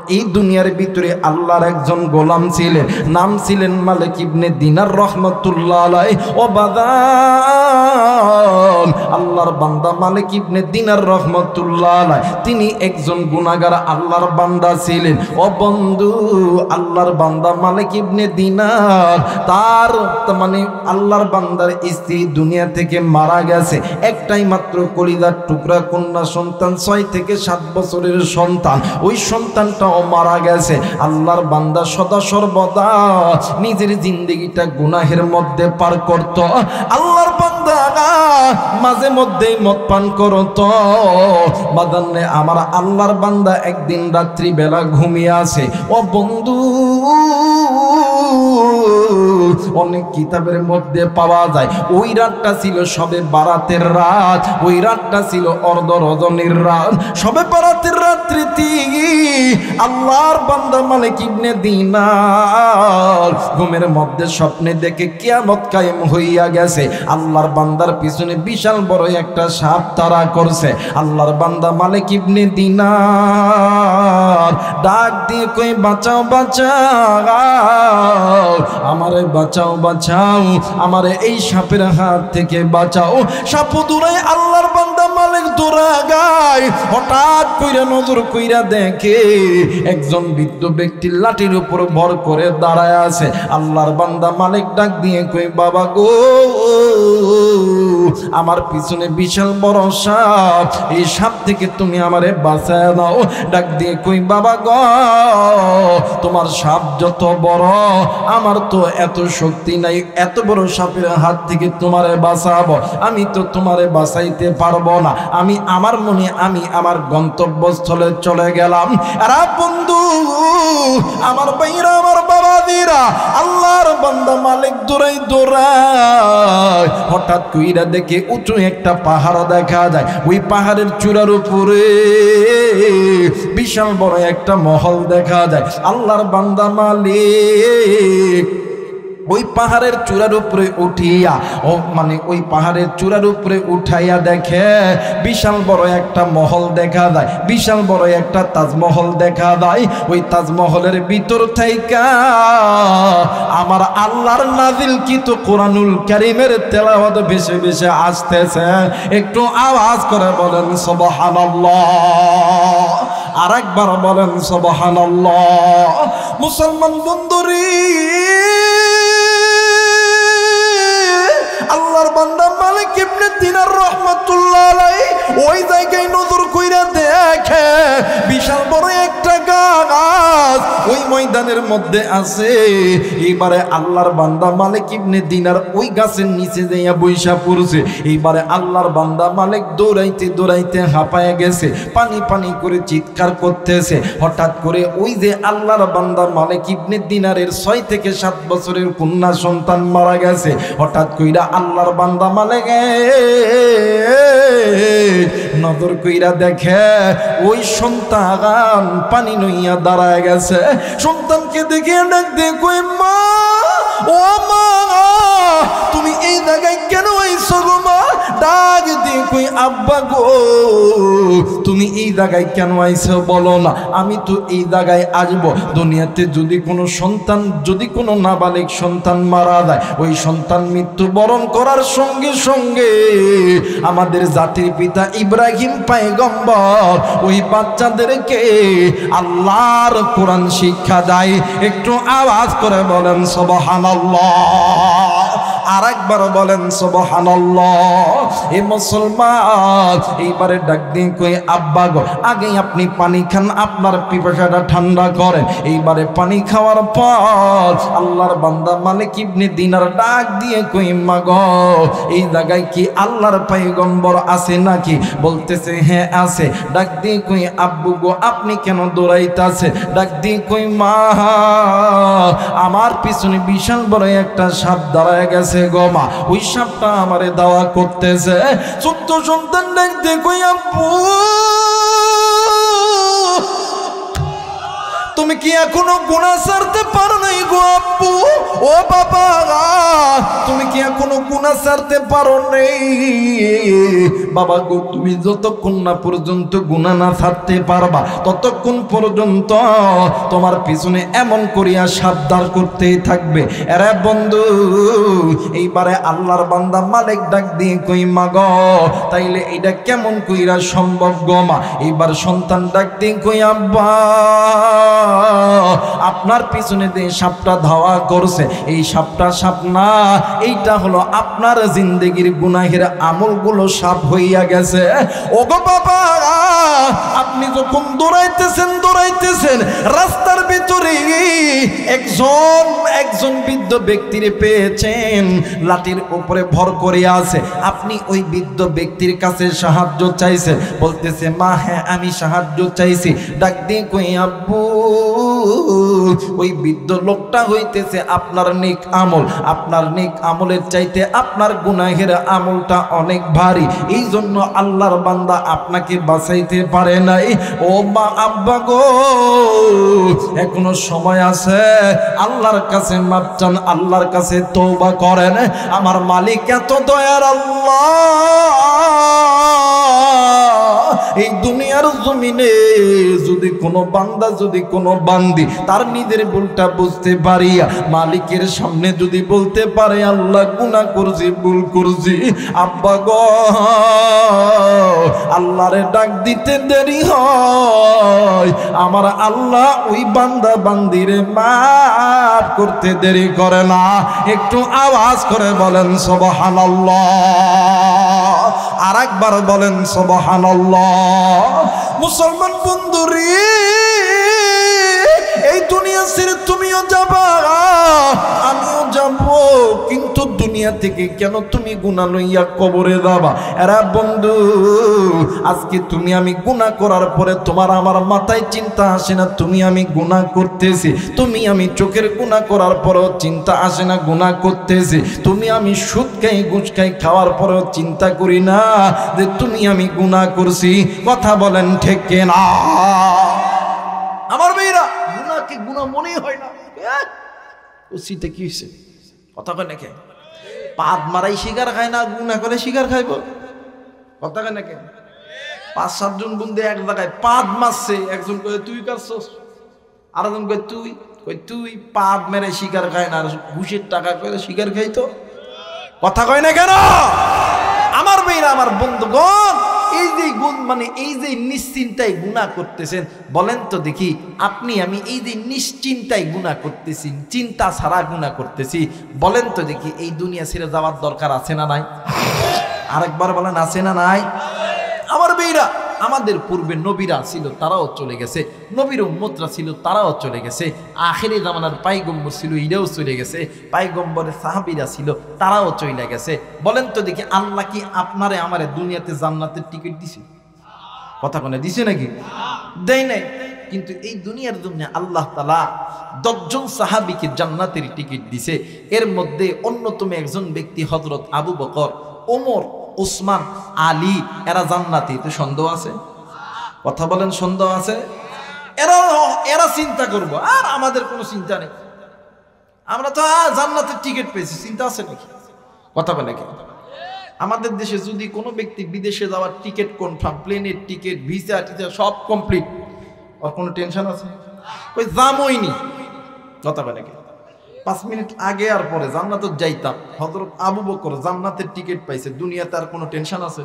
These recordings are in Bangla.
এই দুনিয়ার ভিতরে আল্লাহর একজন গোলাম ছিলেন, নাম ছিলেন মালিক ইবনে দিনার রহমাতুল্লাহ আলাইহি। ও বাদান, আল্লাহর বান্দা মালিক ইবনে দিনার রহমাতুল্লাহ আলাইহি তিনি একজন গুনাহগার আল্লাহর বান্দা ছিলেন। ও বন্ধু, আল্লাহর বান্দা মালিক ইবনে দিনার তার মানে আল্লাহর বান্দার স্ত্রী দুনিয়া থেকে মারা গেছে। একটাই মাত্র কলিজার টুকরা কন্যা সন্তান, 6 থেকে 7 বছরের সন্তান। ওই সন্তানটাও মারা গেছে। আল্লাহর বান্দা সদা সর্বদা নিজের জিন্দেগিটা গুনাহের মধ্যে পার করত। আল্লাহর বান্দা মাঝে মধ্যেই মদ পান করত। বাদানে আমার আল্লাহর বান্দা একদিন রাত্রি বেলা ঘুমিয়ে আসে। ও বন্ধু, অনেক কিতাবের মধ্যে পাওয়া যায় ওই রাতটা ছিল সবে বারাতের রাত, ওই রাতটা ছিল অর্ধ রজনীর রাত। সবে বারাতের রাত্রিতে আল্লাহর বান্দা মালিক ইবনে দিনার ঘুমের মধ্যে স্বপ্নে দেখে কিয়ামত কায়েম হইয়া গেছে। আল্লাহর বান্দার পিছনে বিশাল বড় একটা সাপ তাড়া করছে। আল্লাহর বান্দা মালিক ইবনে দিনার ডাক দিয়ে কই, বাঁচাও বাঁচাও আমারে, বাঁচাও বাঁচাও আমারে, এই সাপের হাত থেকে বাঁচাও। সাপ দূরে, আল্লাহর বান্দা মালিক দৌড়ায়। হঠাৎ কইরা নজর কইরা দেখে একজন বৃদ্ধ ব্যক্তি লাঠির উপর ভর করে দাঁড়ায় আছে। আল্লাহর বান্দা মালিক ডাক দিয়ে কই, বাবা গো, আমার পিছনে বিশাল বড় সাপ, এই সাপ থেকে তুমি আমারে বাঁচায় দাও। ডাক দিয়ে কই, বাবা গো, তোমার সাপ যত বড়, আমার তো এত শক্তি নাই, এত বড় সাপের হাত থেকে তোমারে বাঁচাবো। আমি তো তোমারে বাঁচাইতে পারবো না। আমি আমার মনে আমি আমার গন্তব্যস্থলে চলে গেলাম। আরে বন্ধু, আমার ভাইরা, আমার বাবাদিরা, আল্লাহর বান্দা মালিক দৌড়াই দৌড়ায়। হঠাৎ কইরা দেখে উঁচু একটা পাহাড় দেখা যায়। ওই পাহাড়ের চূড়ার উপরে বিশাল বড় একটা মহল দেখা যায়। আল্লাহর বান্দা মালিক ওই পাহাড়ের চূড়ার উপরে উঠিয়া ওই পাহাড়ের চূড়ার উপরে উঠাইয়া দেখে বিশাল বড় একটা মহল দেখা যায়, বিশাল বড় একটা তাজমহল দেখা যায়। ওই তাজমহলের ভিতর থেকে আমার আল্লাহর নাজিলকৃত কোরআনুল কারীমের তেলাওয়াত ভেসে ভেসে আসতেছে। একটু আওয়াজ করে বলেন সুবহানাল্লাহ, আরেকবার বলেন সুবহানাল্লাহ। মুসলমান বন্ধুরি, আল্লাহর বান্দা মালিক ইবনে দিনার রহমাতুল্লাহ আলাইহি ওই জায়গায় নজর কইরা দেখে বিশাল বড় একটা গাছ ওই ময়দানের মধ্যে আছে। এইবারে আল্লাহর বান্দা মালিক ইবনে দিনার ওই গাছের নিচে যাইয়া বইসা পড়ছে। এইবারে আল্লাহর বান্দা মালিক দৌড়াইতে দৌড়াইতে হাঁপায়া গেছে, পানি পানি করে চিৎকার করতেছে। হঠাৎ করে ওই যে আল্লাহর বান্দা মালিক ইবনে দিনারের 6 থেকে 7 বছরের কন্যা সন্তান মারা গেছে। হঠাৎ কইরা আল্লাহর বান্দা মালিক নজর কইরা দেখে ওই সন্তান পানি নইয়া দাঁড়ায় গেছে। সন্তানকে দেখে ডাক দিয়ে কই, মা, ও মা, তুমি এই জায়গায় কেন আইছো গো মা? ডাক দিয়ে কই, আব্বা গো, তুমি এই জায়গায় কেন আইছো বলো না। আমি তো এই জায়গায় আসবো, দুনিয়াতে যদি কোনো সন্তান, যদি কোনো নাবালিক সন্তান মারা যায়, ওই সন্তান মৃত্যুবরণ করার সঙ্গে সঙ্গে আমাদের জাতির পিতা ইব্রাহিম পয়গম্বর ওই বাচ্চাদেরকে আল্লাহর কোরআন শিক্ষা দেয়। একটু আওয়াজ করে বলেন সুবহানাল্লাহ, আরেকবার বলেন সুবহানাল্লাহ। এ মুসলমান, এইবারে ডাক দিয়ে কই, আব্বা গো, আগে আপনি পানি খান, আপনার পিপাসাটা ঠান্ডা করেন। এইবারে পানি খাওয়ার পর আল্লাহর বান্দা মালিক ইবনে দিনার ডাক দিয়ে কই, মা গো, এই জায়গায় কি আল্লাহর পয়গম্বর আছে নাকি? বলতেছে হ্যাঁ আছে। ডাক দিয়ে কই, আব্বু গো, আপনি কেন দৌড়াইতাছে? ডাক দিয়ে কই, মা, আমার পিছনে বিশাল বড় একটা সাপ দাঁড়ায় গেছে গো মা, ওই সাপটা আমারে দাওয়া করতেছে। 14 সন্তান ডাক দিয়ে কই, আব্বু তুমি কি এখনো গুনাহ ছাড়তে পারো নাই গো আব্বু? ও বাবা, তুমি কি এখনো গুনাহ ছাড়তে পারো নাই? বাবা গো, তুমি যতক্ষণ না পর্যন্ত গুনাহ না ছাড়তে পারবা ততক্ষণ পর্যন্ত তোমার পিছনে এমন করিয়া সাবধান করতেই থাকবে। এরে বন্ধু, এইবারে আল্লাহর বান্দা মালিক ডাক দিয়ে কই মা গো, তাইলে এটা কেমন কইরা সম্ভব গো মা? এইবার সন্তান ডাক দিয়ে কই আব্বা, আপনার পিছনে যে সাপটা ধাওয়া করছে এই সাপটা সাপ না, এইটা হলো আপনার জিন্দেগির গুনাহের আমলগুলো সাপ হইয়া গেছে। ওগো বাবা, আপনি যখন দৌড়াইতেছেন রাস্তার ভিতরে একজন বৃদ্ধ ব্যক্তিরে পেয়েছেন, লাঠির উপরে ভর করে আছে। আপনি ওই বৃদ্ধ ব্যক্তির কাছে সাহায্য চাইছে, বলতেছে মা হ্যাঁ আমি সাহায্য চাইছি। ডাক দিয়ে কই আব্বু, ওই বৃদ্ধ লোকটা হইতেছে আপনার নেক আমল, আপনার নেক আমলের চাইতে আপনার গুনাহের আমলটা অনেক ভারী, এই জন্য আল্লাহর বান্দা আপনাকে বাঁচাইতে পারে নাই। ও মা আব্বা গো, এখনো সময় আছে, আল্লাহর কাছে মাপ চান, আল্লাহর কাছে তওবা করেন। আমার মালিক এত দয়ার আল্লাহ, এই দুনিয়ার জমিনে যদি কোনো বান্দা, যদি কোনো বান্দি তার নিজের ভুলটা বুঝতে পারিয়া মালিকের সামনে যদি বলতে পারে আল্লাহ গুনাহ করছি, ভুল করছি, আব্বা গো আল্লাহরে ডাক দিতে দেরি হয়, আমার আল্লাহ ওই বান্দা বান্দিরে মাফ করতে দেরি করে না। একটু আওয়াজ করে বলেন সুবহানাল্লাহ, আর একবার বলেন সুবহানাল্লাহ। মুসলমান বন্ধুরে, এই দুনিয়া ছেড়ে তুমিও যাবা, আমিও যাব, কিন্তু দুনিয়া থেকে কেন তুমি গুনাহ লইয়া কবরে যাবা? এরা বন্ধু, আজকে তুমি আমি গুনাহ করার পরে তোমার আমার মাথায় চিন্তা আসে না তুমি আমি গুনাহ করতেছি, তুমি আমি চোখের গুনাহ করার পরেও চিন্তা আসে না গুনাহ করতেছি, তুমি আমি সুদ খাই ঘুষ খাই খাওয়ার পরেও চিন্তা করি না যে তুমি আমি গুনাহ করছি। কথা বলেন ঠিক কিনা? আমার মেয়েরা, গুনাহকে গুনাহ মনেই হয় না। ও শীতে কি হয়েছে? কথা কয় নাকি? পাদ মারাই শিকার খায় না, গুনাহ করে শিকার খাইব? কথা কয় নাকি? ৫-৭ জন বন্ধু এক জায়গায় পাদ মারছে, একজন কয় তুই কাটছস, আরেকজন কয় তুই পাদ মেরে শিকার খায় না, আর ঘুষের টাকা করে শিকার খাইতো। কথা কয় না কেন? আমার মেয়েরা, আমার বন্ধুগণ, এই যে গুণ মানে এই যে নিশ্চিন্তায় গুনাহ করতেছেন, বলেন তো দেখি আপনি আমি এই যে নিশ্চিন্তায় গুনাহ করতেছি, চিন্তা ছাড়া গুনাহ করতেছি, বলেন তো দেখি এই দুনিয়া ছেড়ে যাওয়ার দরকার আছে না নাই? আরেকবার বলেন আছে না নাই? আমার মেয়েরা, আমাদের পূর্বে নবীরা ছিল তারাও চলে গেছে, নবীর উম্মতরা ছিল তারাও চলে গেছে, আখেরি জামানার পাইগম্বর ছিল এরাও চলে গেছে, পাইগম্বরের সাহাবীরা ছিল তারাও চলে গেছে। বলেন তো দেখি আল্লাহ কি আপনারে আমারে দুনিয়াতে জান্নাতের টিকিট দিছে? কথা কোনে দিছে নাকি? দেয় নাই। কিন্তু এই দুনিয়ার জন্য আল্লাহ তাআলা 10 জন সাহাবীকে জান্নাতের টিকিট দিছে। এর মধ্যে অন্যতম একজন ব্যক্তি হযরত আবু বকর, ওমর, উসমান, আলী, এরা জান্নাতি। তো সন্দেহ আছে? কথা বলেন সন্দেহ আছে? এরা চিন্তা করব, আর আমাদের কোনো চিন্তা নেই, আমরা তো জান্নাতের টিকিট পেয়েছি, চিন্তা আছে নাকি? কথা বলে নাকি? আমাদের দেশে যদি কোনো ব্যক্তি বিদেশে যাওয়ার টিকিট কনফার্ম, প্লেনের টিকিট, ভিসা টিসা সব কমপ্লিট, আর কোনো টেনশন আছে? ওই জামই নি। কথা বলে নাকি? 5 মিনিট আগে আর পরে জান্নাতে যাইতাম। হযরত আবু বকর জান্নাতের টিকিট পাইছে, দুনিয়াতে আর কোনো টেনশন আছে?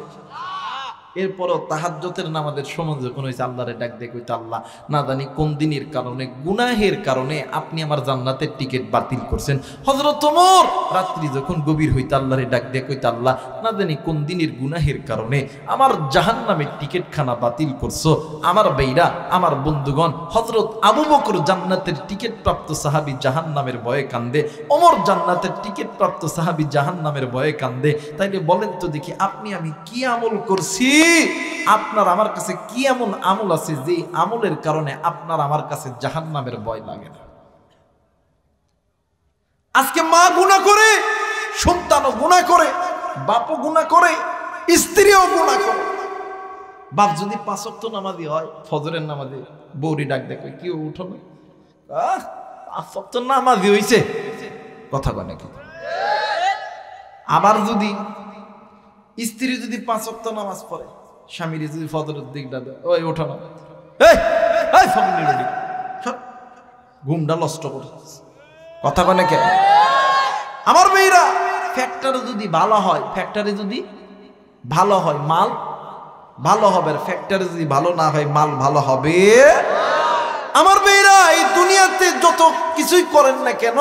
এরপরও তাহাজ্জুদের নামাজের সময় যখন হয়েছে আল্লাহরে ডাক দিয়ে কইতে, আল্লাহ না জানি কোন দিনের কারণে, গুনাহের কারণে আপনি আমার জান্নাতের টিকিট বাতিল করছেন। হযরত ওমর রাত্রি যখন গভীর হইতে আল্লাহরে ডাক দিয়ে কইতে, আল্লাহ না জানি কোন দিনের গুনাহের কারণে আমার জাহান্নামের টিকিটখানা বাতিল করছো। আমার ভাইরা, আমার বন্ধুগণ, হযরত আবু বকর জান্নাতের টিকিট প্রাপ্ত সাহাবী জাহান্নামের ভয়ে কান্দে, ওমর জান্নাতের টিকিট প্রাপ্ত সাহাবী জাহান্নামের ভয়ে কান্দে। তাইলে বলেন তো দেখি আপনি আমি কি আমল করছি? আপনার আমার কাছে কি এমন আমল আছে যে আমলের কারণে আপনার আমার কাছে জাহান্নামের ভয় লাগে না? আজকে মা গুনাহ করে, সন্তানও গুনাহ করে, বাপও গুনাহ করে, স্ত্রীও গুনাহ করে। বাপ যদি 5 ওয়াক্ত নামাজি হয়, ফজরের নামাজে বউরি ডাক দেখে, কি উঠো না, নামাজি হইছে কথা কয় নাকি? আবার যদি স্ত্রী যদি 5 ওয়াক্ত নামাজ পড়ে, স্বামীর যদি ফজরের দিক ডাবে, ওই ওঠো না, ঘুমটা নষ্ট করে কথা কয় নাকি? আমার মেয়েরা ফ্যাক্টরি যদি ভালো হয়, ফ্যাক্টরি যদি ভালো হয় মাল ভালো হবে, ফ্যাক্টরি যদি ভালো না হয় মাল ভালো হবে। আমার মেয়েরা এই দুনিয়াতে যত কিছুই করেন না কেন,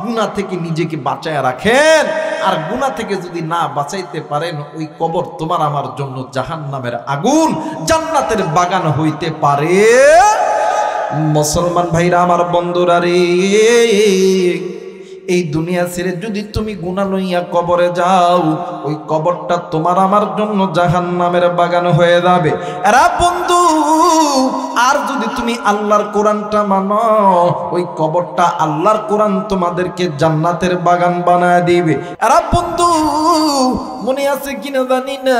গুনাহ থেকে নিজেকে বাঁচায় রাখেন। আর গুনাহ থেকে যদি না বাঁচাইতে পারেন, ওই কবর তোমার আমার জন্য জাহান্নামের আগুন, জান্নাতের বাগান হইতে পারে। মুসলমান ভাইরা আমার, বন্ধুরা রে, এই দুনিয়া ছেড়ে যদি তুমি গুনাহ লইয়া কবরে যাও, ওই কবরটা তোমার আমার জন্য জাহান্নামের বাগান হয়ে যাবে। এরা বন্ধু, আর যদি তুমি আল্লাহর কোরআনটা মানো, ওই কবরটা আল্লাহর কোরআন তোমাদেরকে জান্নাতের বাগান বানায় দিবে। এরা বন্ধু, মনে আছে কিনা জানি না,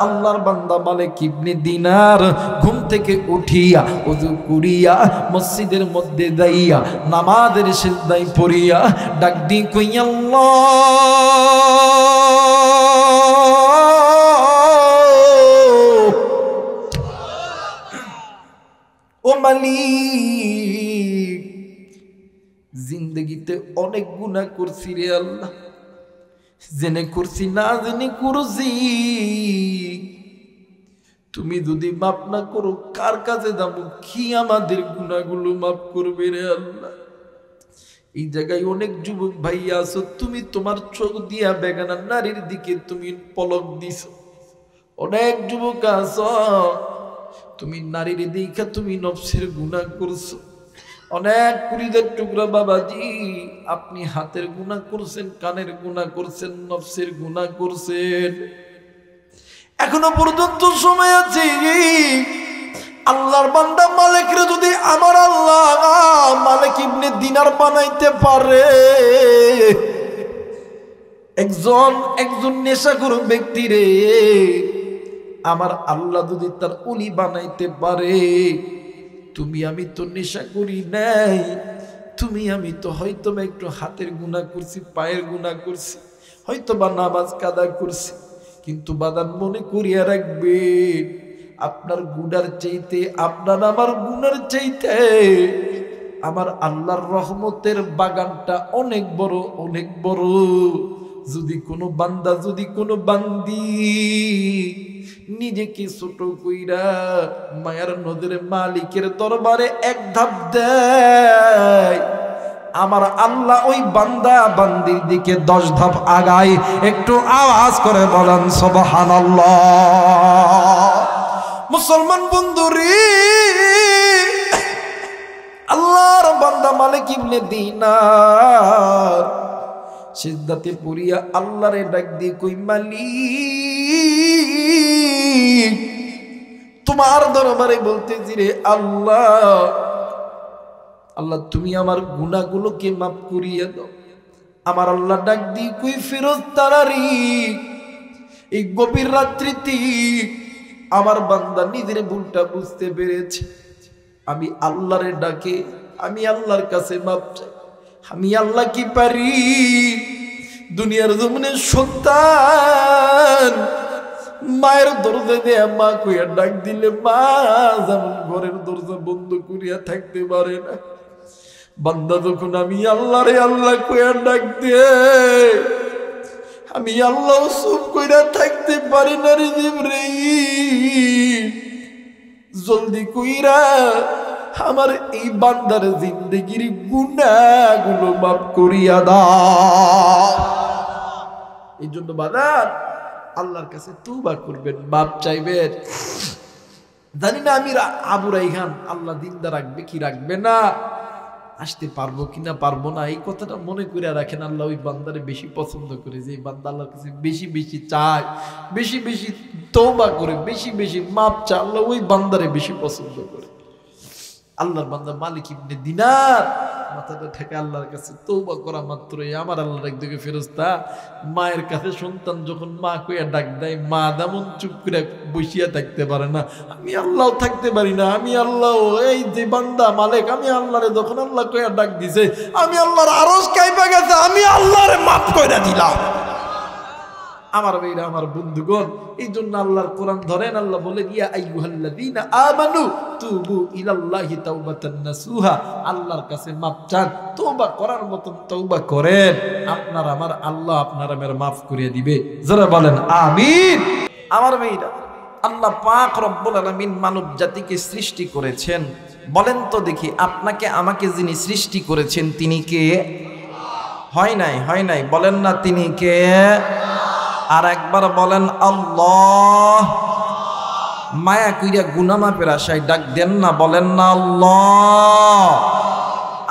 আল্লাহর বান্দা মালিক ইবনে দিনার ঘুম থেকে উঠিয়া ওযু করিয়া মসজিদের মধ্যে যাইয়া নামাজের সিজদায় পড়িয়া ডাক দি কই, আল্লাহ ও মালিক, জিন্দগিতে অনেক গুনাহ করছি রে আল্লাহ, জেনে করছি না জেনে করছি, তুমি যদি মাফ না করো কার কাছে যাবো? কি আমাদের গুনাহগুলো মাফ করবে রে আল্লাহ? এই জায়গায় অনেক যুবক ভাইয়া আছো, তুমি তোমার চোখ দিয়া বেগানা নারীর দিকে তুমি পলক দিছো। অনেক যুবক আছো, তুমি নারীর দিকে তুমি নফসের গুনাহ করছো। অনেক কুড়িদের টুকরা বাবাজি, আপনি হাতের গুনাহ করছেন, কানের গুনাহ করছেন, নফসের গুনাহ করছেন। এখনো পর্যন্ত সময় আছে। আল্লাহর বান্দা মালিকরে যদি আমার আল্লাহ মালিক ইবনে দিনার বানাইতে পারে, একজন নেশাখোর ব্যক্তি রে আমার আল্লাহ যদি তার ওলি বানাইতে পারে, তুমি আমি তো নেশা করি নাই, তুমি আমি তো হয়তো বা একটু হাতের গুনাহ করছি, পায়ের গুনাহ করছি, হয়তো বা নামাজ কাদা করছি, কিন্তু বাদান মনে করিয়া রাখবেন, আপনার গুনার চাইতে, আপনার আমার গুনার চাইতে আমার আল্লাহর রহমতের বাগানটা অনেক বড়, অনেক বড়। যদি কোনো বান্দা, যদি কোনো বান্দি নিজেকে ছোট কইরা মায়ার নজরে মালিকের দরবারে এক ধাপ দেয়, আমার আল্লাহ ওই বান্দা বান্দির দিকে 10 ধাপ আগায়। একটু আওয়াজ করে বলেন সুবহানাল্লাহ। মুসলমান বন্ধুরে, আল্লাহর বান্দা মালিক ইবনে দিনার সিজদাতে পড়িয়া আল্লাহরে ডাক দিয়ে কই, মালিক তোমার দরবারে বলতেছি রে আল্লাহ, আল্লাহ তুমি আমার গুনাহগুলোকে মাফ করিয়ে দাও। আমার আল্লাহ ডাক দিয়ে কই, ফেরেশতারা, এই গভীর রাত্রিতে আমার বান্দা নিজের ভুলটা বুঝতে পেরেছে। আমি আল্লাহরে ডাকে, আমি আল্লাহর কাছে মাপ চাই। আমি আল্লাহ কি পারি, দুনিয়ার জমিনে সন্তান মায়ের দরজা দিয়ে মা কইয়া ডাক দিলে মা যেমন ঘরের দরজা বন্ধ করিয়া থাকতে পারে না, বান্দা যখন আমি আল্লাহরে আল্লাহ কইয়া ডাক দে, আমি আল্লাহ চুপ কইরা থাকতে পারি না রে জিবরাইল, জলদি কইরা আমার এই বান্দার জিন্দেগির গুনাহগুলো মাফ করিয়া দাও। এই জন্য বাদার আল্লাহর কাছে তওবা করবেন, মাপ চাইবেন। জানি না আমি আবু রাইহান আল্লাহ জিন্দা রাখবে কি রাখবে না, আসতে পারবো কিনা পারবো না, এই কথাটা মনে করে রাখেন। আল্লাহ ওই বান্দারে বেশি পছন্দ করে, যে বান্দা আল্লাহর কাছে বেশি বেশি চায়, বেশি বেশি তওবা করে, বেশি বেশি মাপ চায়, আল্লাহ ওই বান্দারে বেশি পছন্দ করে। আল্লাহর বান্দা মালিক ইবনে দিনার মাথাটা ঠেকে আল্লাহর কাছে তওবা করা মাত্রই আমার আল্লাহর একদিকে ফেরেশতা মায়ের কাছে সন্তান যখন মা কইয়া ডাক দেয় মা তেমন চুপ করে বসিয়া থাকতে পারে না, আমি আল্লাহ থাকতে পারি না, আমি আল্লাহ এই যে বান্দা মালিক আমি আল্লাহরে যখন আল্লাহ কইয়া ডাক দিছে আমি আল্লাহর আরশ কাইপা গেছে, আমি আল্লাহরে মাফ কইরা দিলাম। আমার ভাইরা আমার বন্ধুগণ, এই জন্য আল্লাহর কোরআন ধরেন, আল্লাহ বলেন ইয়া আইয়ুহাল্লাযীনা আমানু তুবু ইলাল্লাহি তাওবাতান নাসুহা, আল্লাহর কাছে মাফ চান, তওবা করার মতন তওবা করেন, আপনার আমার আল্লাহ আপনার আমার মাফ করে দিবে। যারা বলেন আমিন। আমার ভাইরা, আল্লাহ পাক রব্বুল আলামিন মানব জাতিকে সৃষ্টি করেছেন। বলেন তো দেখি, আপনাকে আমাকে যিনি সৃষ্টি করেছেন তিনি কে? হয় নাই বলেন না তিনি কে? আর একবার বলেন আল্লাহ। মায়া কইরা গুনাহ মাপের আশায় ডাক দেন না, বলেন না আল্লাহ।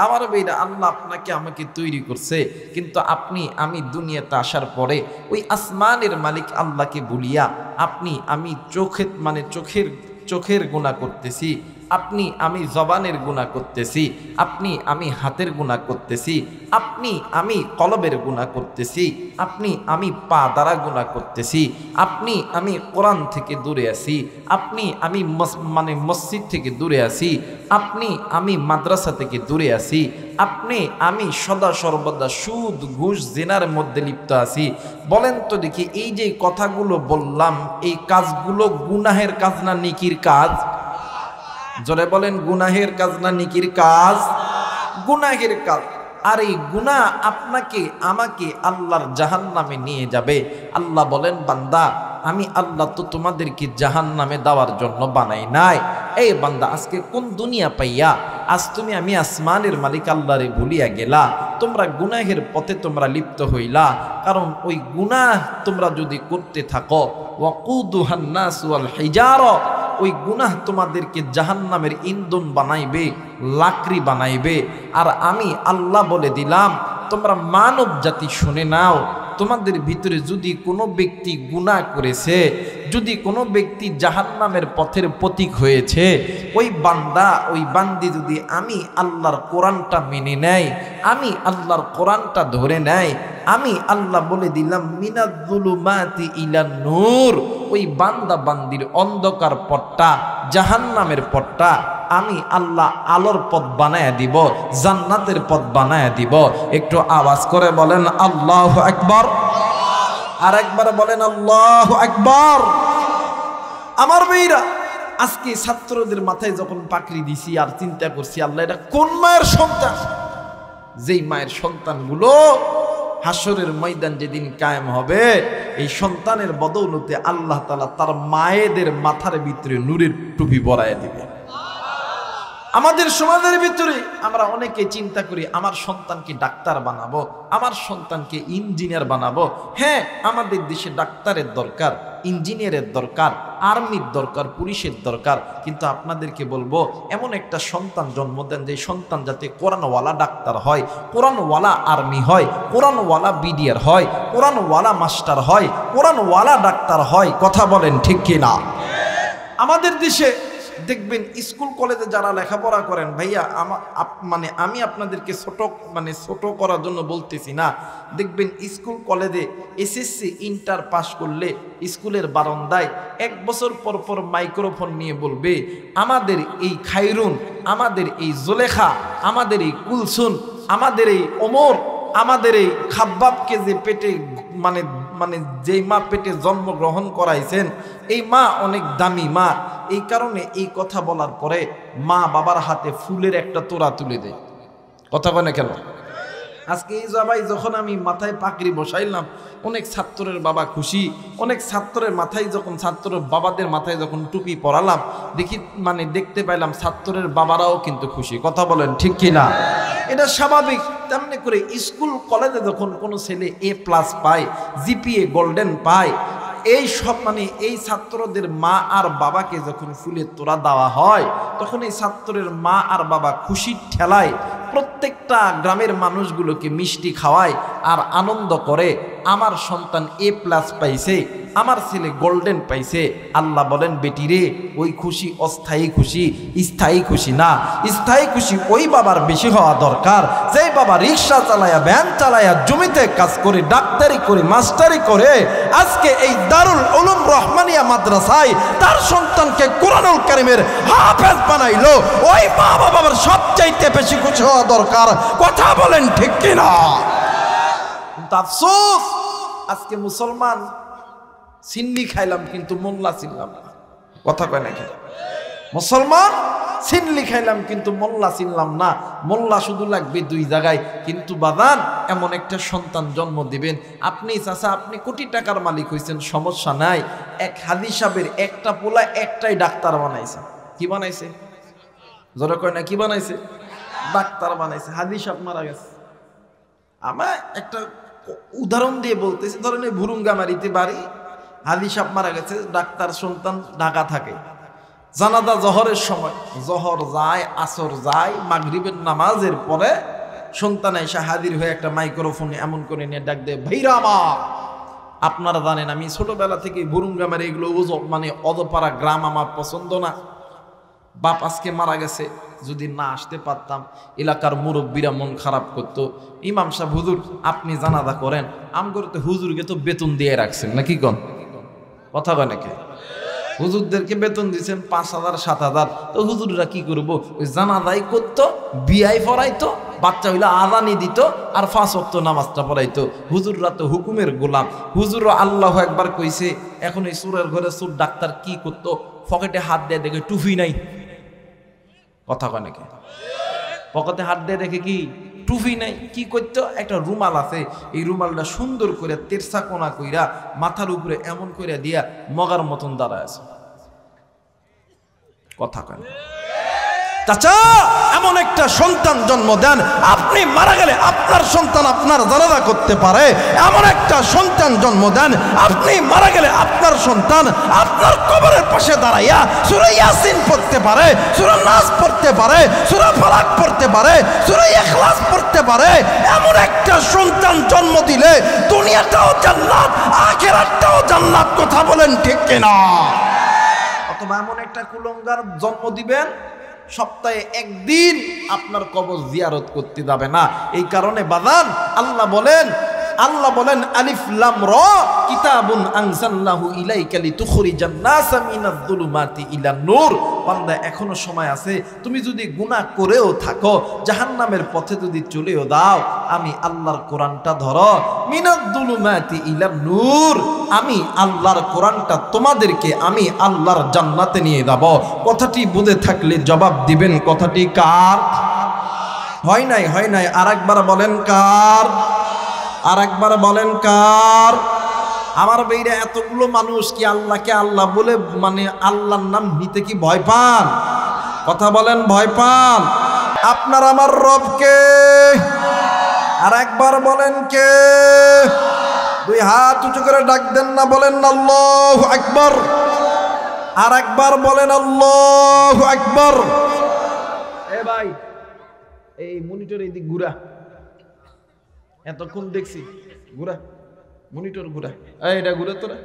আমার ভাইরা, আল্লাহ আপনাকে আমাকে তৈরি করছে, কিন্তু আপনি আমি দুনিয়াতে আসার পরে ওই আসমানের মালিক আল্লাহকে ভুলিয়া আপনি আমি চোখের গুনাহ করতেছি, আপনি আমি জবানের গুনাহ করতেছি, আপনি আমি হাতের গুনাহ করতেছি, আপনি আমি কলবের গুনাহ করতেছি, আপনি আমি পা দ্বারা গুনাহ করতেছি, আপনি আমি কোরআন থেকে দূরে আছি, আপনি আমি মসজিদ থেকে দূরে আছি, আপনি আমি মাদ্রাসা থেকে দূরে আছি, আপনি আমি সদা সর্বদা সুদ ঘুষ জিনার মধ্যে লিপ্ত আছি। বলেন তো দেখি, এই যে কথাগুলো বললাম এই কাজগুলো গুনাহের কাজ না নেকির কাজ? জোরে বলেন, গুনাহের কাজ না নেকির কাজ? গুনাহের কাজ। আর এই গুনাহ আপনাকে আমাকে আল্লাহর জাহান্নামে নিয়ে যাবে। আল্লাহ বলেন, বান্দা আমি আল্লাহ তো তোমাদেরকে জাহান্নামে দেওয়ার জন্য বানাই নাই। এই বান্দা, আজকে কোন দুনিয়া পাইয়া আজ তুমি আমি আসমানের মালিক আল্লাহরে ভুলিয়া গেলা? তোমরা গুনাহের পথে তোমরা লিপ্ত হইলা। কারণ ওই গুনাহ তোমরা যদি করতে থাকো, ওয়াকুদুহান নাস ওয়াল হিজারা, ওই গুনাহ তোমাদেরকে জাহান্নামের ইন্ধন বানাইবে, লাকড়ি বানাইবে। আর আমি আল্লাহ বলে দিলাম, তোমরা মানব জাতি শুনে নাও, তোমাদের ভিতরে যদি কোনো ব্যক্তি গুনাহ করেছে, যদি কোনো ব্যক্তি জাহান্নামের পথের প্রতীক হয়েছে, ওই বান্দা ওই বান্দি যদি আমি আল্লাহর কোরআনটা মেনে নেয়, আমি আল্লাহর কোরআনটা ধরে নেয়, আমি আল্লাহ বলে দিলাম মিনাজ্জুলুমাতি ইলান নূর, ওই বান্দা বান্দির অন্ধকার পথটা জাহান্নামের পথটা আমি আল্লাহ আলোর পথ বানায়া দিব, জান্নাতের পথ বানায়া দিব। একটু আওয়াজ করে বলেন আল্লাহু আকবার। আর একবার বলেন আল্লাহু আকবার। আমার ভাইরা, আজকে ছাত্রদের মাথায় যখন পাকড়ি দিছি আর চিন্তা করছি, আল্লাহ এটা কোন মায়ের সন্তান, যেই মায়ের সন্তানগুলো হাসরের ময়দান যেদিন কায়েম হবে, এই সন্তানের বদৌলতে আল্লাহ তাআলা তার মায়েদের মাথার ভিতরে নূরের টুপি পরায় দিবে। আমাদের সমাজের ভিতরে আমরা অনেকে চিন্তা করি আমার সন্তানকে ডাক্তার বানাবো, আমার সন্তানকে ইঞ্জিনিয়ার বানাবো। হ্যাঁ, আমাদের দেশে ডাক্তারের দরকার, ইঞ্জিনিয়ারের দরকার, আর্মির দরকার, পুলিশের দরকার। কিন্তু আপনাদেরকে বলবো, এমন একটা সন্তান জন্ম দেন যে সন্তান যাতে কোরআনওয়ালা ডাক্তার হয়, কোরআনওয়ালা আর্মি হয়, কোরআনওয়ালা বিডিআর হয়, কোরআনওয়ালা মাস্টার হয়, কোরআনওয়ালা ডাক্তার হয়। কথা বলেন ঠিক কিনা? আমাদের দেশে দেখবেন স্কুল কলেজে যারা লেখাপড়া করেন, ভাইয়া আমি আপনাদেরকে ছোট করার জন্য বলতেছি না। দেখবেন স্কুল কলেজে এসএসসি ইন্টার পাস করলে স্কুলের বারান্দায় 1 বছর পর পর মাইক্রোফোন নিয়ে বলবে, আমাদের এই খায়রুন, আমাদের এই জোলেখা, আমাদের এই কুলসুন, আমাদের এই ওমর, আমাদের এই খাব্বাবকে যে পেটে যেই মা পেটে জন্মগ্রহণ করাইছেন, এই মা অনেক দামি মা। এই কারণে এই কথা বলার পরে মা বাবার হাতে ফুলের একটা তোড়া তুলে দেয়। কথা বলে কেন? আজকে এই জায়গায় যখন আমি মাথায় পাকড়ি বসাইলাম, অনেক ছাত্রের বাবা খুশি, অনেক ছাত্রের মাথায় যখন ছাত্রের বাবাদের মাথায় যখন টুপি পরালাম, দেখতে পাইলাম ছাত্রের বাবারাও কিন্তু খুশি। কথা বলেন ঠিক কিনা? এটা স্বাভাবিক। তেমনি করে স্কুল কলেজে যখন কোনো ছেলে A+ পায়, জিপিএ গোল্ডেন পায়, এই সব এই ছাত্রদের মা আর বাবাকে যখন ফুলের তোড়া দেওয়া হয়, তখন এই ছাত্রের মা আর বাবা খুশির ঠেলায় প্রত্যেকটা গ্রামের মানুষগুলোকে মিষ্টি খাওয়ায় আর আনন্দ করে। আমার সন্তান A+ পাইছে, আমার ছেলে গোল্ডেন পাইছে, আল্লাহ বলেন বেটি রে ওই খুশি অস্থায়ী খুশি, স্থায়ী খুশি না। স্থায়ী খুশি ওই বাবার বেশি হওয়া দরকার যে বাবা রিক্সা চালায়া, ভ্যান চালায়া, জমিতে কাজ করে, ডাক্তারি করে, মাস্টারি করে আজকে এই দারুল উলুম রহমানিয়া মাদ্রাসায় তার সন্তানকে কোরআনুল কারীমের হাফেজ বানাইলো। ওই মা বাবার সবচাইতে বেশি খুশি হওয়া দরকার। কথা বলেন ঠিক কিনা? কিন্তু আফসোস আজকে মুসলমান সিন্নি খাইলাম কিন্তু মোল্লা চিনলাম না। কথা কয় নাকি? মুসলমান সিন্নি খাইলাম কিন্তু মোল্লা চিনলাম না। মোল্লা শুধু লাগবে দুই জায়গায়, কিন্তু বাদান এমন একটা সন্তান জন্ম দিবেন আপনি চাচা, আপনি কোটি টাকার মালিক হয়েছেন, সমস্যা নাই। এক হাদি সাহেবের একটা পোলা একটাই ডাক্তার বানাইছে। কি বানাইছে? জোরে কয় না কি বানাইছে? ডাক্তার বানাইছে। হাদি সাহেব মারা গেছে। আমার একটা উদাহরণ দিয়ে বলতেছি, ধরেন এই ভুরুঙ্গামারিতে বাড়ি, হাদি সাহেব মারা গেছে, ডাক্তার সন্তান ঢাকা থাকে। জানাজা জহরের সময়, জহর যায়, আসর যায়, মাগরিবের নামাজের পরে সন্তান এসে হাজির হয়ে একটা মাইক্রোফোনে এমন করে নিয়ে ডাক দেয়, ভাইরা আমার, আপনারা জানেন আমি ছোটবেলা থেকে ভুরুঙ্গামারি এগুলো মানে অদপাড়া গ্রাম আমার পছন্দ না। বাপ আজকে মারা গেছে, যদি না আসতে পারতাম এলাকার মুরব্বীরা মন খারাপ করতো। ইমাম সাহেব হুজুর আপনি জানাজা করেন, আমগর তো হুজুরকে তো বেতন দিয়ে রাখছেন নাকি? কোন কথা কয় নাকি? হুজুরদেরকে বেতন দিচ্ছেন 5,000 7,000, তো হুজুররা কি করবো? ওই জানাজাই করতো, বিয়াই পড়াইতো, বাচ্চা হইলে আজানি দিত, আর 5 ওয়াক্ত নামাজটা পড়াইতো। হুজুররা তো হুকুমের গোলাম। হুজুরও আল্লাহ একবার কইছে, এখন এই সুরের ঘরে সুর ডাক্তার কি করতো? পকেটে হাত দিয়ে দেখে টুপি নাই। কথা কয় নাকি? পকেটে হাত দিয়ে দেখে কি টুপি নাই। কি করতো? একটা রুমাল আছে, এই রুমালটা সুন্দর করে তেরসা কোনা কইরা মাথার উপরে এমন করে দিয়া মগার মতন দাঁড়ায় আছে। কথা কয় না? চাচা এমন একটা সন্তান জন্ম দেন, আপনি মারা গেলে আপনার সন্তান আপনার জানাজা করতে পারে। এমন একটা সন্তান জন্ম দেন, আপনি মারা গেলে আপনার সন্তান আপনার কবরের পাশে দাঁড়াইয়া সূরা ইয়াসিন পড়তে পারে, সূরা নাস পড়তে পারে, সূরা ফালাক পড়তে পারে, সূরা ইখলাস পড়তে পারে। এমন একটা সন্তান জন্ম দিলে দুনিয়াটাও জান্নাত, আখিরাতটাও জান্নাত। কথা বলেন ঠিক কিনা? অথবা এমন একটা কুলঙ্গার জন্ম দিবেন, সপ্তাহে একদিন আপনার কবর জিয়ারত করতে যাবে না। এই কারণে বাদান আল্লাহ বলেন আলিফ লাম র কিতাবুন আনজালনাহু ইলাইকা লিতুখরিজান নাসা মিনাজ যুলুমাতি ইলান নূর। বান্দা এখনো সময় আছে, তুমি যদি গুনাহ করেও থাকো, জাহান্নামের পথে যদি চলেও দাও, আমি আল্লাহর কোরআনটা ধরো, মিনাজ যুলুমাতি ইলান নূর, আমি আল্লাহর কোরআনটা তোমাদেরকে আমি আল্লাহর জান্নাতে নিয়ে যাব। কথাটি বুঝে থাকলে জবাব দিবেন, কথাটি কার? হয় নাই আরেকবার বলেন কার? আরেকবার বলেন কার? আমার বেইরা এতগুলো মানুষ কি আল্লাহকে আল্লাহ বলে মানে আল্লাহর নাম নিতে কি ভয় পান? কথা বলেন ভয় পান? আপনার আমার রবকে আরেকবার বলেন কে? দুই হাত উঁচু করে ডাক দেন না, বলেন আল্লাহু আকবার। আরেকবার বলেন আল্লাহু আকবার। এ ভাই এই মনিটর এই দিক ঘুরা, এতক্ষণ দেখছি ঘুরা, মনিটর ঘুরা, এটা ঘুরে তোরা,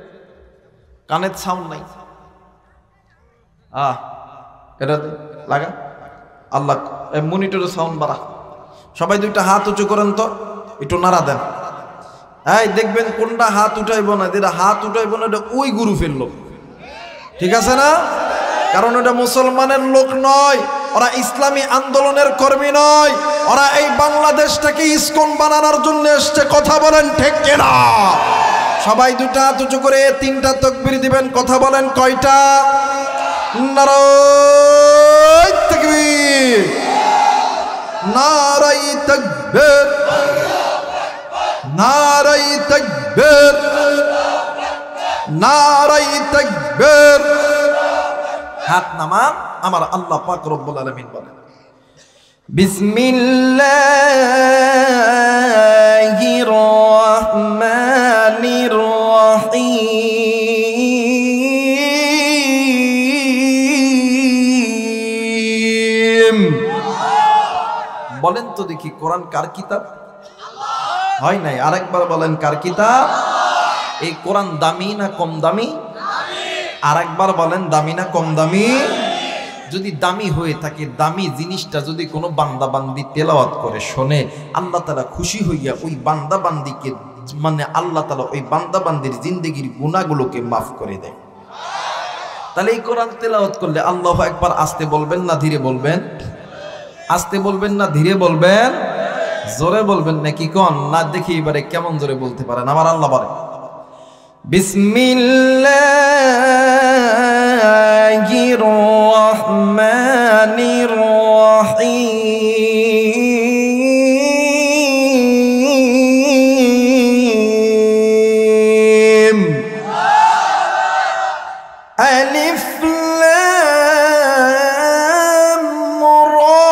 কানের সাউন্ড নাই, এটা লাগা। আল্লাহ মনিটরের সাউন্ড বাড়া। সবাই দুইটা হাত উঁচু করেন তো, একটু নাড়া দেন। এই দেখবেন কোনটা হাত উঠাইব না, যেটা হাত উঠাইব না এটা ওই গুরু ফেললো। ঠিক আছে না? কারণ ওটা মুসলমানের লোক নয়, ওরা ইসলামী আন্দোলনের কর্মী নয়, ওরা এই বাংলাদেশটাকে ইসকন বানানোর জন্য এসছে। কথা বলেন ঠিক কিনা? সবাই দুটা হাত উঁচু করে 3টা তাকবীর দিবেন। কথা বলেন কয়টা? নারায়ে তাকবীর, নারায়ে তাকবীর, নারায়ে তাকবীর, নারায়ে তাকবীর। হাত নামান। আমার আল্লাহ পাক রব্বুল আলামিন বলেন, বিসমিল্লাহির রহমানির রহিম। বলেন তো দেখি কোরআন কার কিতাব? হয় নাই, আরেকবার বলেন কার কিতাব? এই কোরআন দামি না কম দামি? আর একবার বলেন, দামি না কম দামি? যদি দামি হয়ে থাকে, দামি জিনিসটা যদি কোনো বান্দা বান্দি তেলাওয়াত করে শোনে, আল্লাহ তাআলা খুশি হইয়া ওই বান্দা বান্দিকে, মানে আল্লাহ তাআলা ওই বান্দা বান্দির জিন্দেগির গুনাহগুলোকে মাফ করে দেয়। তাহলে এই কোরআন তেলাওয়াত করলে আল্লাহু আকবার আস্তে বলবেন না ধীরে বলবেন? আস্তে বলবেন না ধীরে বলবেন? জোরে বলবেন নাকি কোন না? দেখি এবারে কেমন জোরে বলতে পারেন। আমার আল্লাহ বলে, বিসমিল্লাহির রহমানির রহিম। আলিফ লাম রা।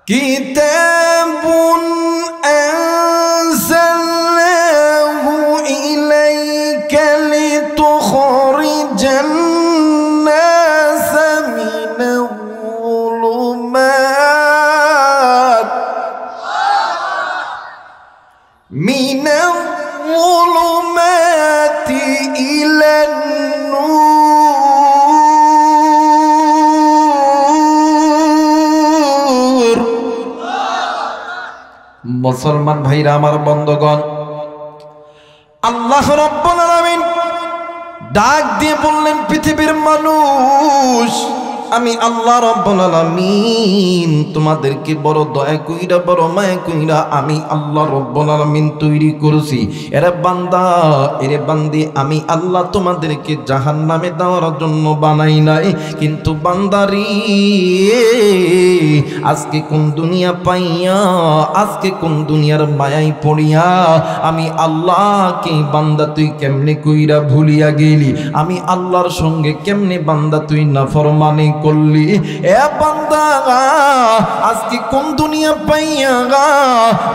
কিতাবুন আনজালনাহু ইলাইকা লিতুখরিজান নাসা মিনাল যুলুমাতি ইলান নূর। মুসলমান ভাইরা আমার, বন্ধুগণ, আল্লাহ রাব্বুল আলামিন ডাক দিয়ে বললেন, পৃথিবীর মানুষ, আমি আল্লাহ রাব্বুল আলামিন তোমাদেরকে বড় দয়া কইরা, বড় মায়া কইরা আমি আল্লাহ রাব্বুল আলামিন তৈরি করেছি। এরে বান্দা, এরে বান্দি, আমি আল্লাহ তোমাদেরকে জাহান্নামে দেওয়ার জন্য বানাই নাই। কিন্তু বান্দারি, আজকে কোন দুনিয়া পাইয়া, আজকে কোন দুনিয়ার মায়ায় পড়িয়া আমি আল্লাহকে বান্দা তুই কেমনে কইরা ভুলিয়া গেলি? আমি আল্লাহর সঙ্গে কেমনে বান্দা তুই নাফরমানি করলি? এ বান্দা, আজকে কোন দুনিয়া পাইয়া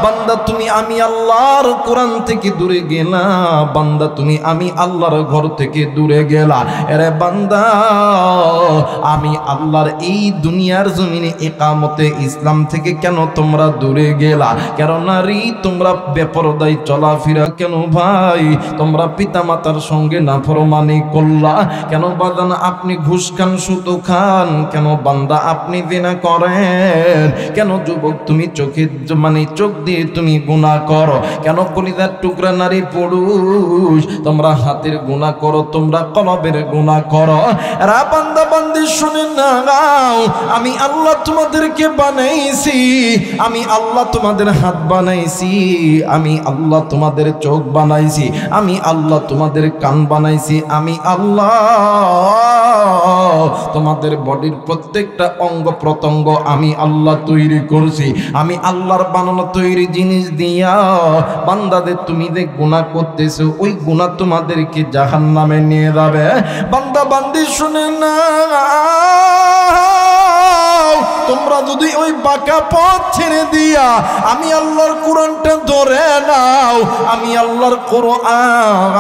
বান্দা তুমি আমি আল্লাহর কোরআন থেকে দূরে গেলা? বান্দা তুমি আমি আল্লাহর ঘর থেকে দূরে গেলা? এরে বান্দা, আমি আল্লাহর এই দুনিয়ার জমিনে ইকামতে ইসলাম থেকে কেন তোমরা দূরে গেলা? কেন নারী তোমরা বেপরদায় চলাফেরা কেন? ভাই তোমরা পিতা মাতার সঙ্গে নাফরমানি করলা কেন? বাদান আপনি ঘুষ খান, সুদ খান কেন? বান্দা আপনি জিনা করেন কেন? যুবক তুমি চোখে চোখ দিয়ে তুমি গুনাহ করো কেন? কলিজার টুকরা নারী পুরুষ তোমরা হাতের গুনাহ করো, তোমরা কলবের গুনাহ করো। এরা বান্দা বান্দি শুনে নাও, আমি আল্লাহ তোমাদেরকে বানাইছি, আমি আল্লাহ তোমাদের হাত বানাইছি, আমি আল্লাহ তোমাদের চোখ বানাইছি, আমি আল্লাহ তোমাদের কান বানাইছি, আমি আল্লাহ তোমাদের বডির প্রত্যেকটা অঙ্গ প্রত্যঙ্গ আমি আল্লাহ তৈরি করছি। আমি আল্লাহর বানানো তৈরি জিনিস দিয়া বান্দাদের তুমি যে গুনাহ করতেছো, ওই গুনাহ তোমাদেরকে জাহান্নামে নিয়ে যাবে। বান্দা বান্দি শুনে না, তোমরা যদি ওই বাঁকা পথ ছেড়ে দিয়া আমি আল্লাহর কোরআনটা ধরে নাও, আমি আল্লাহর কোরআন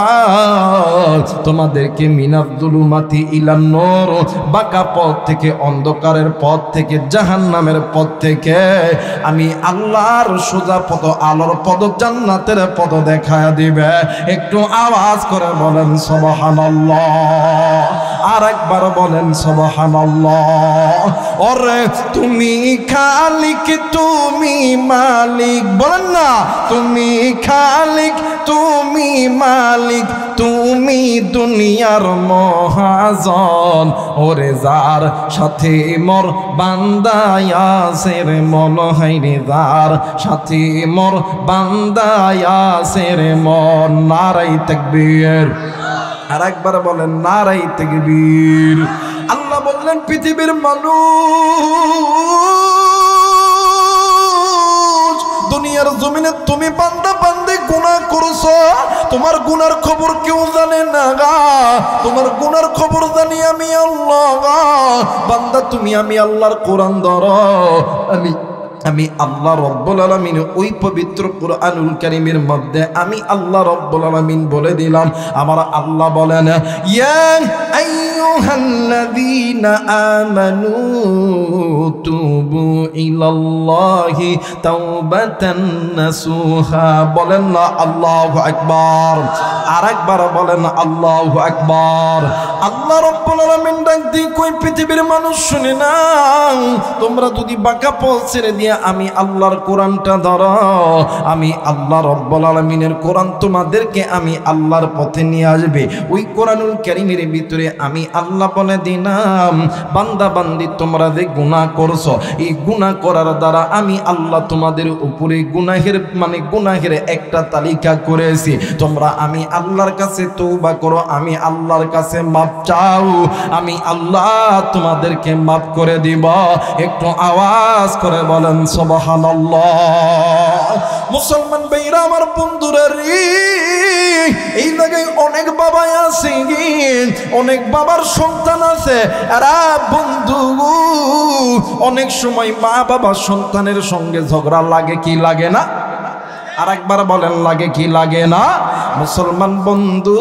তোমাদেরকে মিনাজ যুলুমাতি ইলান নূর, বাঁকা পথ থেকে, অন্ধকারের পথ থেকে, জাহান্নামের পথ থেকে আমি আল্লাহর সোজা পথ, আলোর পথ, জান্নাতের পথ দেখায় দিবে। একটু আওয়াজ করে বলেন সুবহানাল্লাহ। আর একবার বলেন সুবহানাল্লাহ। ওরে তুমি খালিক, তুমি মালিক, বলেন না, তুমি খালিক, তুমি মালিক, তুমি দুনিয়ার মহাজন। ওরে যার সাথে মোর বান্দায় আছে রে মন, হাইরে যার সাথে মোর বান্দায় আছে রে মন। নারায়ে তাকবীর। আর একবার বলেন নারায়ে তাকবীর। আল্লাহ বললেন, পৃথিবীর মানুষ, দুনিয়ার জমিনে তুমি বান্দা বান্দি গুনাহ করছো, তোমার গুনার খবর কেউ জানে না গা, তোমার গুনার খবর জানি আমি আল্লাহ গা। বান্দা তুমি আমি আল্লাহর কোরআন ধরো, আমি আমি আল্লাহ রব্বুল আলামিন ওই পবিত্র কুরআনুল কারীমের মধ্যে আমি আল্লাহ রব্বুল আলামিন বলে দিলাম, আমার আল্লাহ বলেন, ইয়া আইয়ুহাল্লাযীনা আমানু তুবু ইলাল্লাহি তাওবাতান নাসুহা। বলেন না আল্লাহু আকবার। আরেকবার বলেন আল্লাহু আকবার। আল্লাহ রব্বুল আলামিন ডাক দিয়ে কই পৃথিবীর মানুষ শুনে না, তোমরা যদি বাঁকা পথ ছেড়ে দিয়ে আমি আল্লাহর কোরআনটা ধরো, আমি আল্লাহ রব্বুল আলামিনের কোরআন তোমাদেরকে আমি আল্লাহর পথে নিয়ে আসবে। ওই কোরআনুল কারীমের ভিতরে আমি আল্লাহ বলে দিলাম, বান্দা বান্দি তোমরা যে গুনাহ করছো, এই গুনাহ করার দ্বারা আমি আল্লাহ তোমাদের উপরে গুনাহের একটা তালিকা করেছি। তোমরা আমি আল্লাহর কাছে তওবা করো, আমি আল্লাহর কাছে মাপ চাও, আমি আল্লাহ তোমাদেরকে মাফ করে দিব। একটু আওয়াজ করে বলেন সুবহানাল্লাহ। মুসলমান ভাইরা আমার বন্ধুরা রে, এই জায়গায় অনেক বাবা আছে, অনেক বাবার সন্তান আছে। এরা বন্ধু অনেক সময় মা বাবা সন্তানের সঙ্গে ঝগড়া লাগে কি লাগে না? আর একবার বলেন লাগে কি লাগে না? মুসলমান বন্ধু,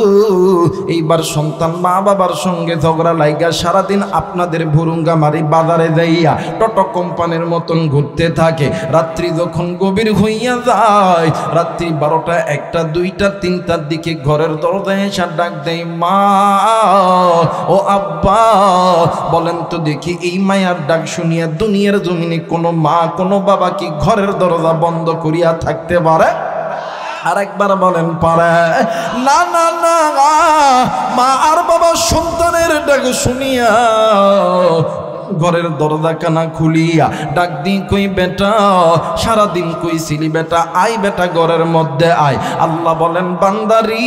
এইবার সন্তান মা বাবার সঙ্গে ঝগড়া লাইগা সারাদিন আপনাদের ভুরুঙ্গা মারি বাজারে যাইয়া টটো কোম্পানির মতন ঘুরতে থাকে। রাত্রি যখন গভীর হইয়া যায়, রাত্রি 12টা 1টা 2টা 3টার দিকে ঘরের দরজায় এসে ডাক দেয়, মা ও আব্বা। বলেন তো দেখি, এই মায়ার ডাক শুনিয়া দুনিয়ার জমিনে কোনো মা কোনো বাবা কি ঘরের দরজা বন্ধ করিয়া থাকতে পারে? আরেকবার বলেন পারে? না না না, মা আর বাবা সন্তানের ডাক শুনিয়া ঘরের দরজা কানা খুলিয়া ডাক দি কই বেটা, সারাদিন কই ছিলি বেটা, আই বেটা ঘরের মধ্যে আয়। আল্লাহ বলেন, বান্দারি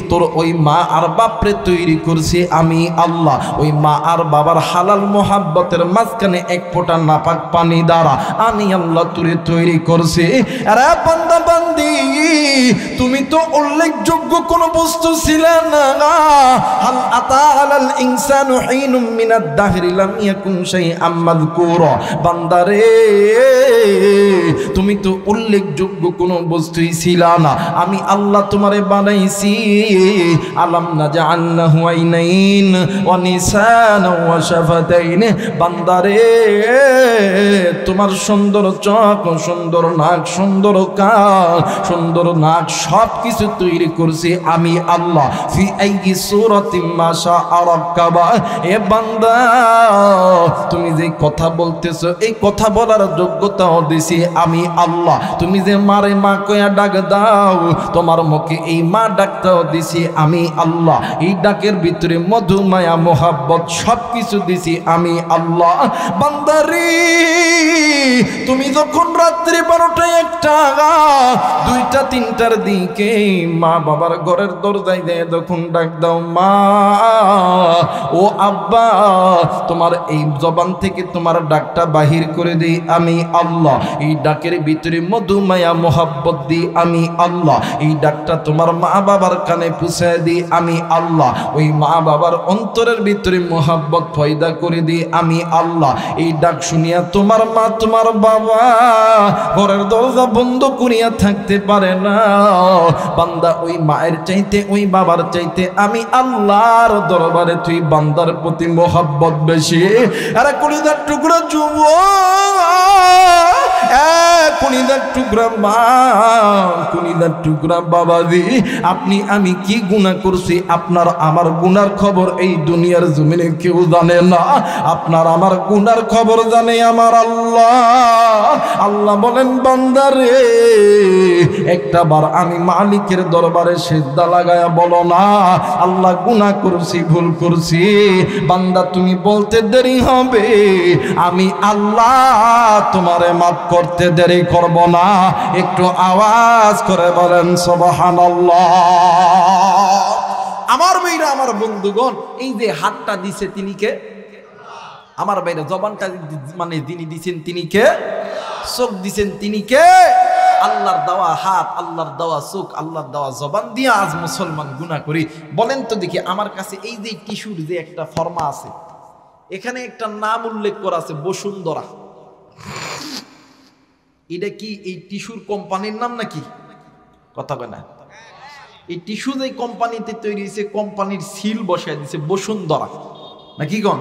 তোর ওই মা আর বাপরে তৈরি করছি আমি আল্লাহ। ওই মা আর বাবার হালাল মোহাব্বতের মাঝখানে এক ফোঁটা নাপাক পানি দ্বারা আমি আল্লাহ তোরে তৈরি করছি। আরে বান্দা বান্দি, তুমি তো উল্লেখযোগ্য কোন বস্তু ছিলে না। হাল আতা আলাল ইনসানু হিনুম মিনাদ দাহরি লাম ইয়াকুন শাইআম মাযকুরা। বান্দারে, তুমি তো উল্লেখযোগ্য কোন বস্তুই ছিলা না, আমি আল্লাহ তোমারে বানাইছি। আলাম নাজআল লাহু আইনাইন ওয়া নিসানা ওয়া শাফাতাইন। বান্দারে, তোমার সুন্দর চোখ, সুন্দর নাক, সুন্দর কান, সুন্দর নাক সব কিছু তৈরি করছি আমি আল্লাহ। ফি আইয়ি সূরাতিন মা শাআ রাক্কাবা। এ বান্দা, তুমি যে কথা বলতেছো, এই কথা বলার যোগ্যতাও দিছি আমি আল্লাহ। তুমি যে মারে মা কয়া ডাক দাও, তোমার মুখে এই মা ডাকটাও দিছি আমি আল্লাহ। এই ডাকের ভিতরে মধু মায়া মোহাব্বত সব কিছু দিছি আমি আল্লাহ। বান্দারি, তুমি যখন রাত্রি 12টা 1টা 2টা 3টার দিকে মা বাবার ঘরের দরজায় দিয়ে যখন ডাক দাও, মা ও আব্বা, তোমার এই জবান থেকে তোমার ডাকটা বাহির করে দিই আমি আল্লাহ। এই ডাকের ভিতরে মধু মায়া মোহাব্বত দিই আমি আল্লাহ। এই ডাকটা তোমার মা বাবার কানে পৌঁছায় দিই আমি আল্লাহ। ওই মা বাবার অন্তরের ভিতরে মোহাব্বত পয়দা করে দিই আমি আল্লাহ। এই ডাক শুনিয়া তোমার মা তোমার বাবা ঘরের দরজা বন্ধ করিয়া থাকতে পারে না। বান্দা, ওই মায়ের চাইতে ওই বাবার চাইতে আমি আল্লাহর দরবারে তুই বান্দার প্রতি মোহাব্বত বেশি। আরে কলিজার টুকরা যুবক, কলিজার টুকরা মা, কলিজার টুকরা বাবাজি, আপনি আমি কি গুনাহ করছি, আপনার আমার গুনার খবর এই দুনিয়ার জমিনে কেউ জানে না। আপনার আমার গুনার খবর জানে আমার আল্লাহ। আল্লাহ বলেন, বান্দারে, একটা বার আমি মালিকের দরবারে সিজদা লাগায়া বলো না আল্লাহ গুনাহ করছি, ভুল করছি। বান্দা, তুমি বলতে দেরি হবে, আমি আল্লাহ তোমারে মাফ করতে দেরি করব না। একটু আওয়াজ করে বলেন সুবহানাল্লাহ। আমার ভাইরা, আমার বন্ধুগণ, এই যে হাতটা দিছে তিনি কে? আমার ভাইরা, জবানটা মানে যিনি দিছেন তিনি কে? চোখ দিছেন তিনি কে? আল্লাহর দেওয়া হাত, আল্লাহর দেওয়া চোখ, আল্লাহর দেওয়া জবান দিয়ে আজ মুসলমান গুনাহ করি। বলেন তো দেখি, আমার কাছে এই যে টিস্যুর যে একটা ফর্মা আছে, এখানে একটা নাম উল্লেখ করা আছে বসুন্ধরা। এটা কি এই টিস্যুর কোম্পানির নাম নাকি? কথা কয় না। এই টিস্যু যে কোম্পানিতে তৈরি হয়েছে, কোম্পানির সিল বসায় দিছে বসুন্ধরা নাকি কোন?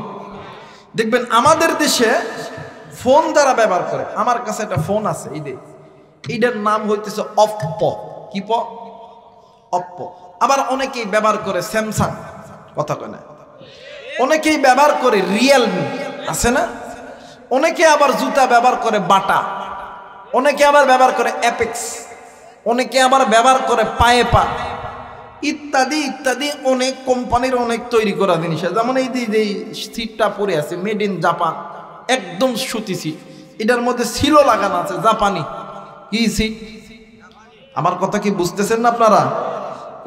দেখবেন আমাদের দেশে ফোন যারা ব্যবহার করে, আমার কাছে একটা ফোন আছে, এইটার নাম হইতেছে অপ্পো। কি অপ্পো। আবার অনেকেই ব্যবহার করে স্যামসাং, কথা কয় না। অনেকেই ব্যবহার করে রিয়েলমি, আছে না? অনেকে আবার জুতা ব্যবহার করে বাটা, অনেকে আবার ব্যবহার করে অ্যাপেক্স, অনেকে আবার ব্যবহার করে পায়েপা, ইত্যাদি ইত্যাদি অনেক কোম্পানির অনেক তৈরি করা জিনিস আছে। যেমন এই যে সিটটা পরে আছে মেড ইন জাপান, একদম সুতি সিট, এটার মধ্যে সিলও লাগানো আছে জাপানি। কি সিট? আমার কথা কি বুঝতেছেন না আপনারা?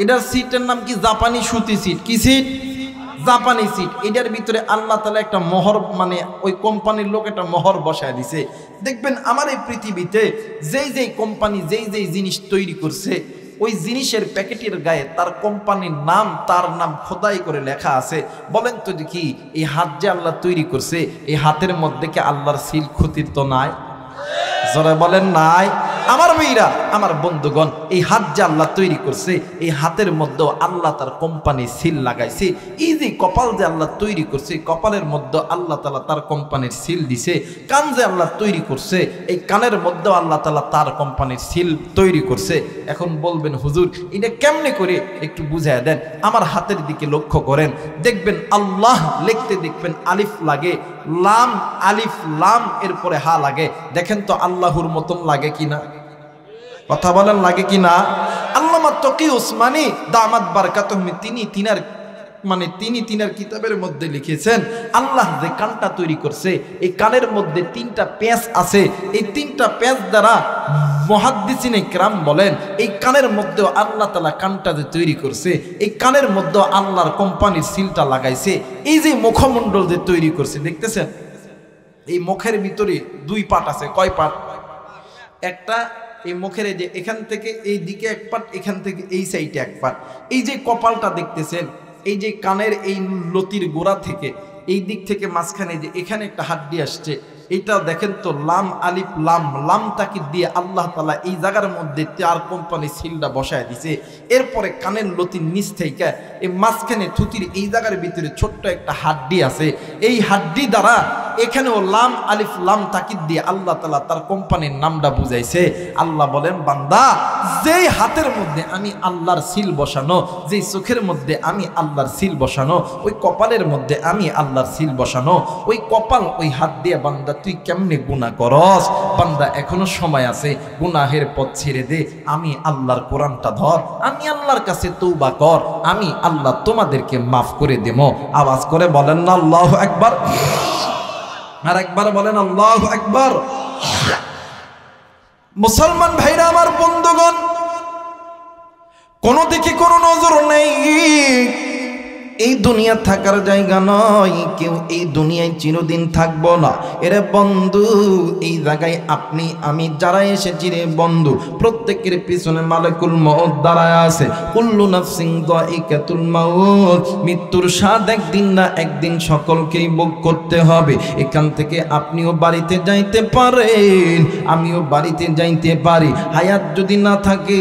এটার সিটের নাম কি? জাপানি সুতি সিট। কি সিট? জাপানি সিট। এটার ভিতরে আল্লাহ তাআলা একটা মোহর, মানে ওই কোম্পানির লোক একটা মোহর বসায় দিছে। দেখবেন আমার এই পৃথিবীতে যেই যেই কোম্পানি যেই যেই জিনিস তৈরি করছে, ওই জিনিসের প্যাকেটের গায়ে তার কোম্পানির নাম, তার নাম খোদাই করে লেখা আছে। বলেন তো দেখি, এই হাত যে আল্লাহ তৈরি করছে, এই হাতের মধ্যে কি আল্লাহর সিল ক্ষতির তো নাই? জোরে বলেন নাই? আমার মেয়েরা, আমার বন্ধুগণ, এই হাত যে আল্লাহ তৈরি করছে, এই হাতের মধ্যে আল্লাহ তার কোম্পানি সিল লাগাইছে। এই যে কপাল যে আল্লাহ তৈরি করছে, কপালের মধ্যে আল্লাহ তাআলা তার কোম্পানির সিল দিছে। কান যে আল্লাহ তৈরি করছে, এই কানের মধ্যে আল্লাহ তাআলা তার কোম্পানির সিল তৈরি করছে। এখন বলবেন হুজুর এটা কেমনে করে একটু বুঝায় দেন। আমার হাতের দিকে লক্ষ্য করেন, দেখবেন আল্লাহ লিখতে দেখবেন আলিফ লাগে, লাম, আলিফ লাম এরপরে হা লাগে। দেখেন তো আল্লাহর মতন লাগে কিনা? কথা বলেন লাগে কিনা? আল্লামা তকি উসমানী দামাত বারকাতুহু তিনি তিনার কিতাবের মধ্যে লিখেছেন, আল্লাহ যে কানটা তৈরি করছে, এই কানের মধ্যে 3টা পেঁচ আছে। এই 3টা পেঁচ দ্বারা মুহাদ্দিসিনে কিরাম বলেন, এই কানের মধ্যে আল্লাহ তাআলা কানটা যে তৈরি করছে, এই কানের মধ্যে আল্লাহর কোম্পানির সিলটা লাগাইছে। এই যে মুখমণ্ডল যে তৈরি করছে, দেখতেছেন এই মুখের ভিতরে 2 পার্ট আছে। কয় পার্ট? একটা এই মুখের যে এখান থেকে এই দিকে এক পার্ট, এখান থেকে এই সাইডে এক পার্ট। এই যে কপালটা দেখতেছেন, এই যে কানের এই লতির গোড়া থেকে এই দিক থেকে মাঝখানে যে এখানে একটা হাড্ডি আসছে, এটা দেখেন তো লাম, আলিফ লাম, লাম তাকিদ দিয়ে আল্লাহ তাআলা এই জায়গার মধ্যে তার কোম্পানি সিলটা বসায় দিছে। এরপরে কানের লতির নিচ থেকে এই মাঝখানে থুতির এই জায়গার ভিতরে ছোট্ট একটা হাড্ডি আছে। এই হাড্ডি দ্বারা এখানেও লাম, আলিফ লাম তাকিদ দিয়ে আল্লাহ তাআলা তার কোম্পানির নামটা বুঝাইছে। আল্লাহ বলেন, বান্দা, যেই হাতের মধ্যে আমি আল্লাহর সিল বসানো, যেই চোখের মধ্যে আমি আল্লাহর সিল বসানো, ওই কপালের মধ্যে আমি আল্লাহর সিল বসানো, ওই কপাল ওই হাত দিয়ে বান্দা তুই কেমনে গুনাহ করস? বান্দা এখনো সময় আছে, গুনাহের পথ ছেড়ে দে, আমি আল্লাহর কোরআনটা ধর, আমি আল্লাহর কাছে তওবা কর, আমি আল্লাহ তোমাদেরকে মাফ করে দেব। আওয়াজ করে বলেন না আল্লাহু আকবার? আর একবার বলেন আল্লাহু আকবার। মুসলমান ভাইরা, আমার বন্ধুগণ, কোন দিকে কোনো নজর নেই। এই দুনিয়া থাকার জায়গা নয়, কেউ এই দুনিয়ায় চিরদিন থাকবো না। এরে বন্ধু, এই জায়গায় আপনি আমি যারা এসেছি রে বন্ধু, প্রত্যেকের পিছনে মালাকুল মউত দাঁড়ায় আছে। কুল্লু নাফসিন যায়িকাতুল মাউত, মৃত্যুর স্বাদ একদিন না একদিন সকলকেই ভোগ করতে হবে। এখান থেকে আপনিও বাড়িতে যাইতে পারেন, আমিও বাড়িতে যাইতে পারি। হায়াত যদি না থাকে,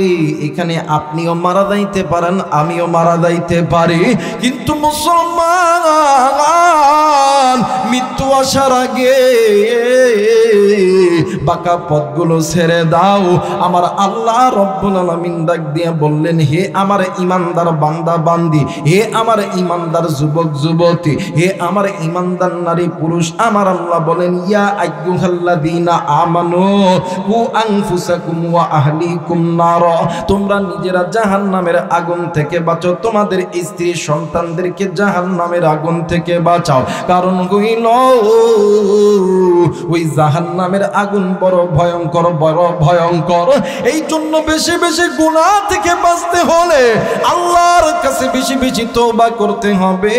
এখানে আপনিও মারা যাইতে পারেন, আমিও মারা যাইতে পারি। কিন্তু মুসলমান, মৃত্যু আসার আগে বাঁকা পথগুলো ছেড়ে দাও। আমার আল্লাহ রব্বুল আলামিন ডাক দিয়ে বললেন, হে আমার ইমানদার বান্দা বান্দি, হে আমার ইমানদার যুবক যুবতী, হে আমার ইমানদার নারী পুরুষ, আমার আল্লাহ বলেন, ইয়া আইয়ুহাল্লাযীনা আমানু কু আনফুসাকুম ওয়া আহলিকুম নার, তোমরা নিজেরা জাহান্নামের আগুন থেকে বাঁচো, তোমাদের স্ত্রী সন্তানদেরকে জাহান্নামের আগুন থেকে বাঁচাও। কারণ হইল ওই জাহান্নামের আগুন বড় ভয়ঙ্কর, বড় ভয়ঙ্কর। এই জন্য বেশি বেশি গুনাহ থেকে বাঁচতে হলে আল্লাহর কাছে বেশি বেশি তওবা করতে হবে।